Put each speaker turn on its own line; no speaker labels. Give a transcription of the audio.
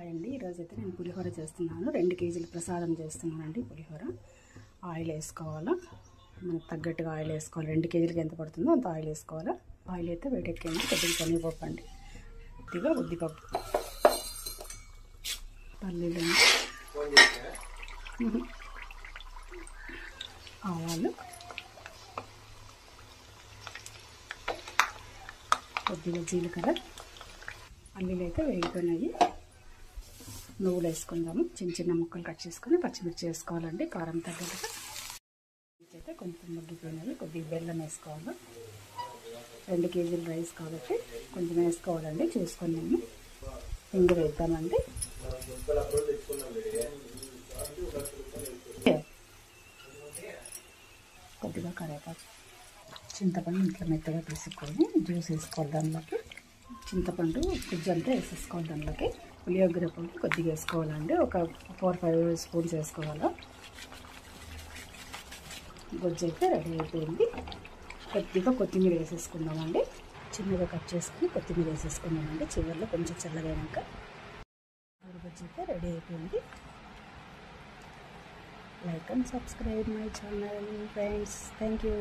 Hi అండి, ఈరోజైతే నేను పులిహోర చేస్తున్నాను. 2 కేజీల ప్రసాదం చేస్తున్నానండి. పులిహోర ఆయిల్ వేసుకోవాలా, మనకు తగ్గట్టుగా ఆయిల్ వేసుకోవాలి. 2 కేజీలకి ఎంత పడుతుందో అంత ఆయిల్ వేసుకోవాలా. ఆయిల్ అయితే వేడెక్కింది. కొద్దిగా శనగపప్పు అండి, కొద్దిగా ఉద్దిపప్పు, పల్లీలు, ఆవాలు, కొద్దిగా జీలకర్ర, పల్లీలు అయితే వేగిపోయినాయి. నువ్వులు వేసుకుందాము. చిన్న చిన్న ముక్కలు కట్ చేసుకొని పచ్చిమిర్చి వేసుకోవాలండి, కారం తగ్గట్టుగా. అయితే కొంచెం మగ్గిపోయినవి. కొద్దిగా బెల్లం వేసుకోవాలి. 2 కేజీల రైస్ కాబట్టి కొంచెం వేసుకోవాలండి, చూసుకొని నేను ఇంగు వేద్దామండి. కొద్దిగా కరివేపాకు, చింతపండు ఇంట్లో మెత్తగా తీసుకొని జ్యూస్ వేసుకోవాలి. దానిలోకి చింతపండు గుజ్జు అంతా వేసేసుకోవాలి. దానిలోకి పులియోగర పొడి కొద్దిగా వేసుకోవాలండి, ఒక 4-5 స్పూన్స్ వేసుకోవాలి. గుజ్జు అయితే రెడీ అయిపోయింది. కొద్దిగా కొత్తిమీర వేసేసుకుందామండి. చిన్నగా కట్ చేసుకుని కొత్తిమీర వేసేసుకుందామండి చివరిలో కొంచెం చల్లగైనాక. గుజ్జు అయితే రెడీ అయిపోయింది. Like and subscribe my channel friends. Thank you.